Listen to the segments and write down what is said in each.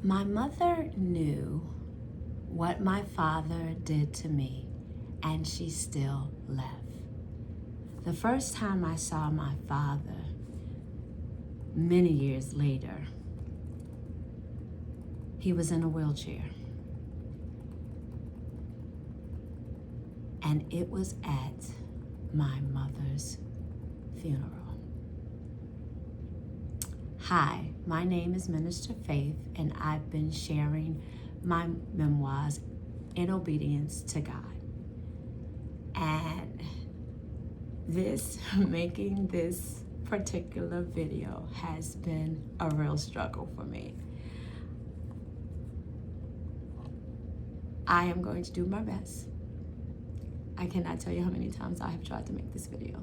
My mother knew what my father did to me, and she still left. The first time I saw my father, many years later, he was in a wheelchair. And it was at my mother's funeral. Hi, my name is Minister Faith, and I've been sharing my memoirs in obedience to God. And making this particular video has been a real struggle for me. I am going to do my best. I cannot tell you how many times I have tried to make this video.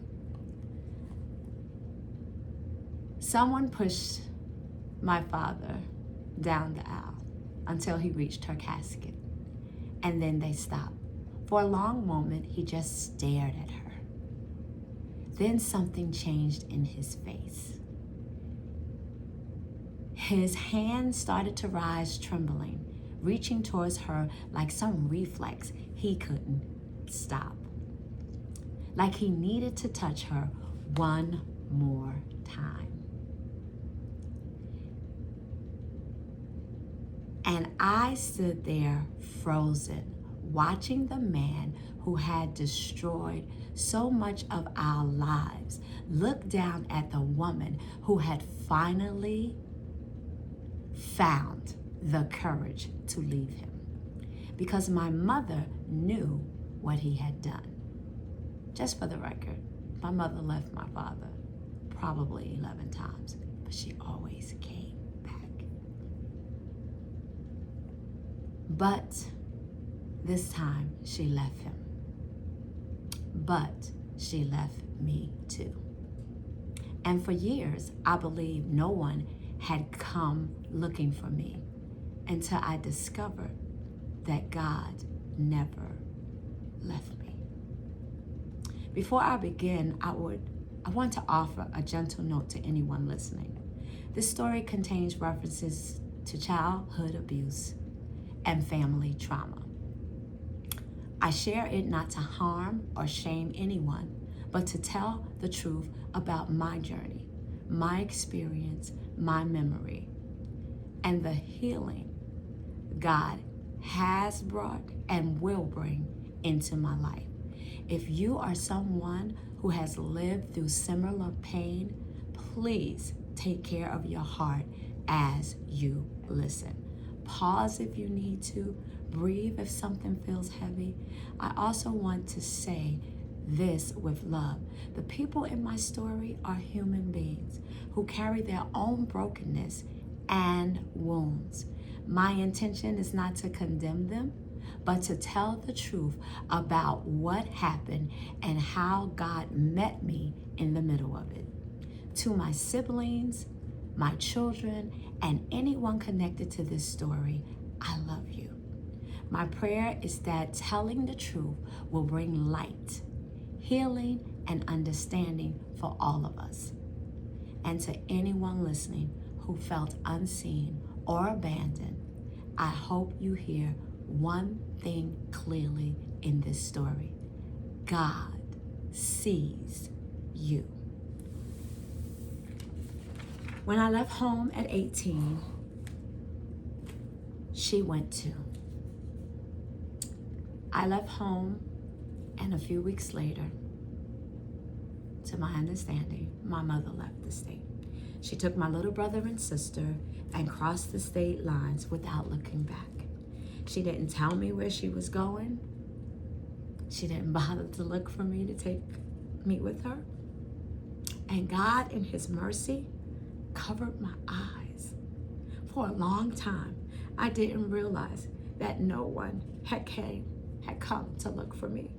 Someone pushed my father down the aisle until he reached her casket, and then they stopped. For a long moment, he just stared at her. Then something changed in his face. His hand started to rise, trembling, reaching towards her like some reflex he couldn't stop. Like he needed to touch her one more time. And I stood there frozen, watching the man who had destroyed so much of our lives look down at the woman who had finally found the courage to leave him. Because my mother knew what he had done. Just for the record, my mother left my father probably 11 times, but she always came back. But this time she left him. But she left me too. And for years, I believed no one had come looking for me until I discovered that God never left me. Before I begin, I want to offer a gentle note to anyone listening. This story contains references to childhood abuse and family trauma. I share it not to harm or shame anyone, but to tell the truth about my journey, my experience, my memory, and the healing God has brought and will bring into my life. If you are someone who has lived through similar pain, please take care of your heart as you listen. Pause if you need to. Breathe if something feels heavy. I also want to say this with love. The people in my story are human beings who carry their own brokenness and wounds. My intention is not to condemn them, but to tell the truth about what happened and how God met me in the middle of it. To my siblings, my children, and anyone connected to this story, I love you. My prayer is that telling the truth will bring light, healing, and understanding for all of us. And to anyone listening who felt unseen or abandoned, I hope you hear one thing clearly in this story. God sees you. When I left home at 18, she went too. I left home, and a few weeks later, to my understanding, my mother left the state. She took my little brother and sister and crossed the state lines without looking back. She didn't tell me where she was going. She didn't bother to look for me to take me with her. And God, in His mercy, covered my eyes. For a long time, I didn't realize that no one had come to look for me.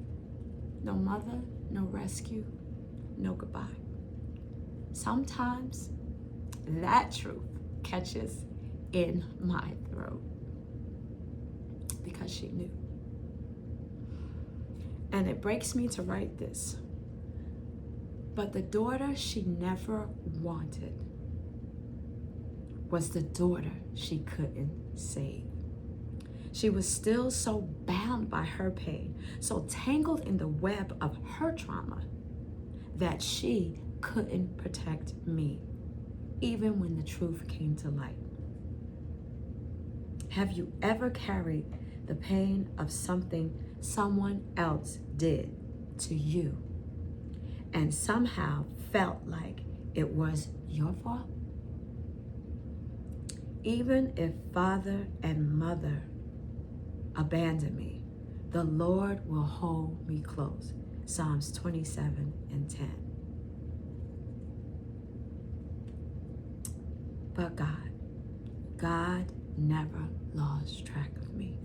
No mother, no rescue, no goodbye. Sometimes that truth catches in my throat because she knew. And it breaks me to write this. But the daughter she never wanted was the daughter she couldn't save. She was still so bound by her pain, so tangled in the web of her trauma, that she couldn't protect me, even when the truth came to light. Have you ever carried the pain of something someone else did to you and somehow felt like it was your fault? Even if father and mother abandon me, the Lord will hold me close. Psalms 27:10. But God never lost track of me.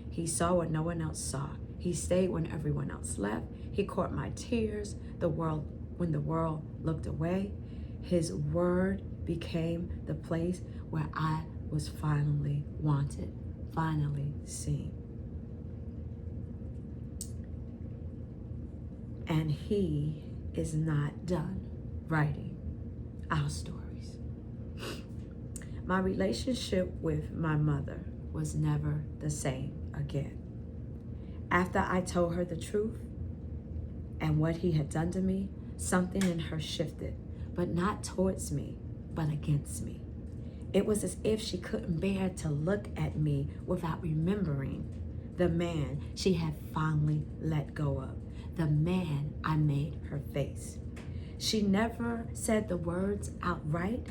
He saw what no one else saw. He stayed when everyone else left. He caught my tears when the world looked away. His word became the place where I was finally wanted, finally seen. And he is not done writing our stories. My relationship with my mother was never the same again. After I told her the truth and what he had done to me, something in her shifted, but not towards me, but against me. It was as if she couldn't bear to look at me without remembering the man she had finally let go of, the man I made her face. She never said the words outright,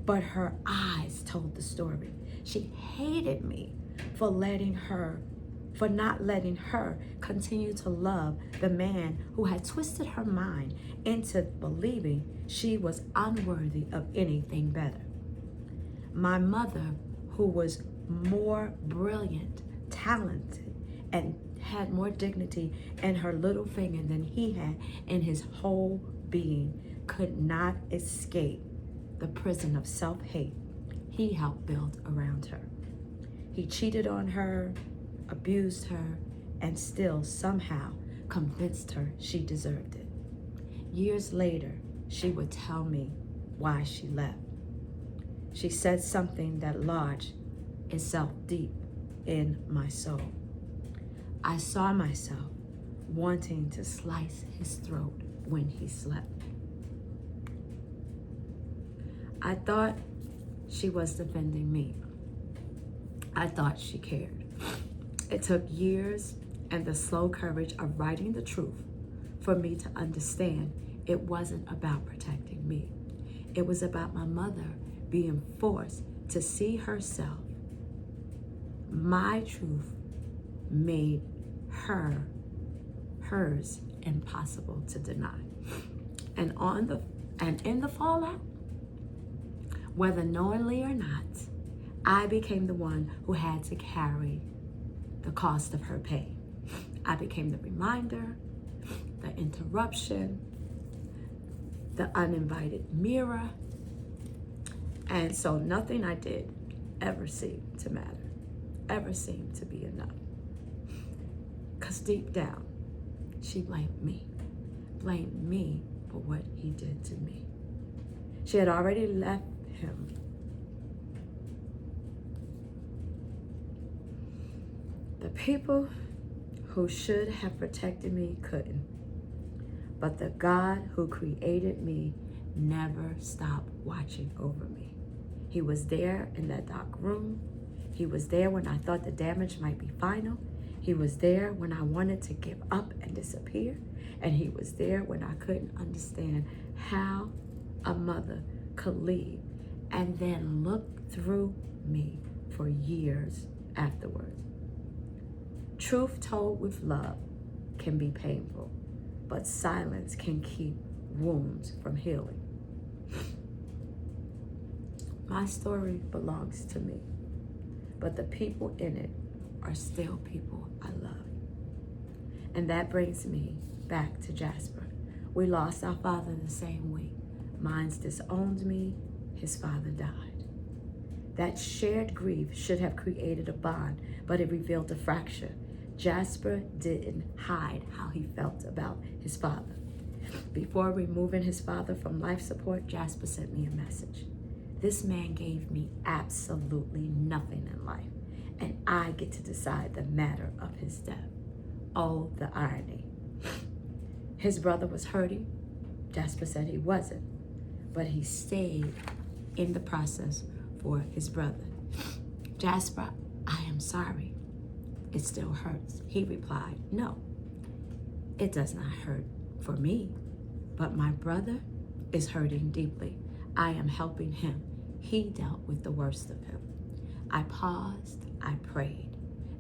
but her eyes told the story. She hated me for not letting her continue to love the man who had twisted her mind into believing she was unworthy of anything better. My mother, who was more brilliant, talented, and had more dignity in her little finger than he had in his whole being, could not escape the prison of self-hate he helped build around her. He cheated on her, abused her, and still somehow convinced her she deserved it. Years later, she would tell me why she left. She said something that lodged itself deep in my soul. I saw myself wanting to slice his throat when he slept. I thought she was defending me. I thought she cared. It took years and the slow courage of writing the truth for me to understand it wasn't about protecting me. It was about my mother being forced to see herself. My truth made hers impossible to deny. And in the fallout, whether knowingly or not, I became the one who had to carry the cost of her pain. I became the reminder, the interruption, the uninvited mirror. And so nothing I did ever seemed to matter, ever seemed to be enough. Because deep down, she blamed me for what he did to me. She had already left him. The people who should have protected me couldn't, but the God who created me never stopped watching over me. He was there in that dark room. He was there when I thought the damage might be final. He was there when I wanted to give up and disappear. And he was there when I couldn't understand how a mother could leave and then look through me for years afterwards. Truth told with love can be painful, but silence can keep wounds from healing. My story belongs to me, but the people in it are still people I love. And that brings me back to Jasper. We lost our father the same week. Mine disowned me, his father died. That shared grief should have created a bond, but it revealed a fracture. Jasper didn't hide how he felt about his father. Before removing his father from life support, Jasper sent me a message. This man gave me absolutely nothing in life, and I get to decide the matter of his death. Oh, the irony. His brother was hurting. Jasper said he wasn't, but he stayed in the process for his brother. Jasper, I am sorry. It still hurts. He replied, no, it does not hurt for me, but my brother is hurting deeply. I am helping him. He dealt with the worst of him. I paused, I prayed.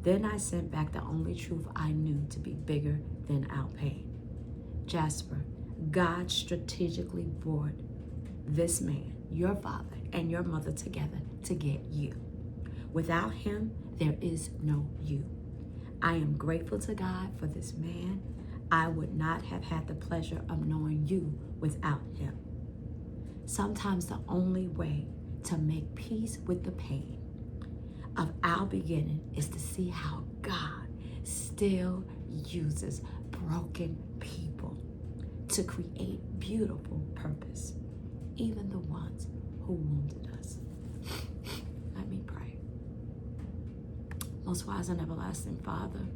Then I sent back the only truth I knew to be bigger than our pain. Jasper, God strategically brought this man, your father, and your mother together to get you. Without him, there is no you. I am grateful to God for this man. I would not have had the pleasure of knowing you without him. Sometimes the only way to make peace with the pain of our beginning is to see how God still uses broken people to create beautiful purpose, even the ones who wounded us. Let me pray. Most wise and everlasting Father,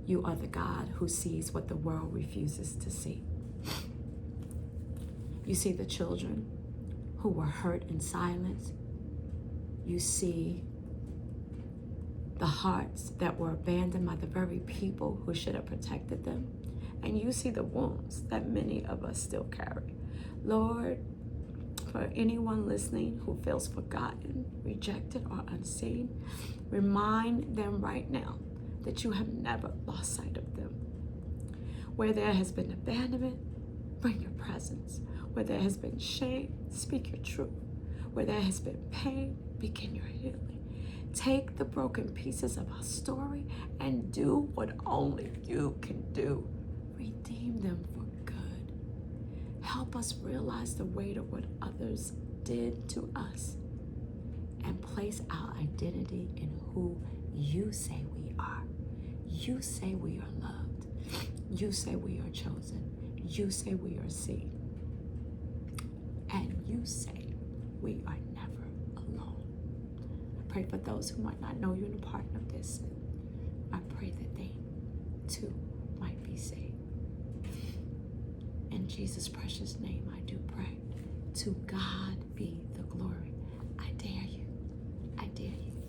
you are the God who sees what the world refuses to see. You see the children who were hurt in silence. You see the hearts that were abandoned by the very people who should have protected them. And you see the wounds that many of us still carry. Lord, for anyone listening who feels forgotten, rejected, or unseen, remind them right now that you have never lost sight of them. Where there has been abandonment, bring your presence. Where there has been shame, speak your truth. Where there has been pain, begin your healing. Take the broken pieces of our story and do what only you can do. Redeem them for good. Help us realize the weight of what others did to us and place our identity in who you say we are. You say we are loved. You say we are chosen. You say we are seen. And you say we are never alone. I pray for those who might not know you and the pardon of their sin. I pray that they too might be saved. In Jesus' precious name I do pray. To God be the glory. I dare you. I dare you.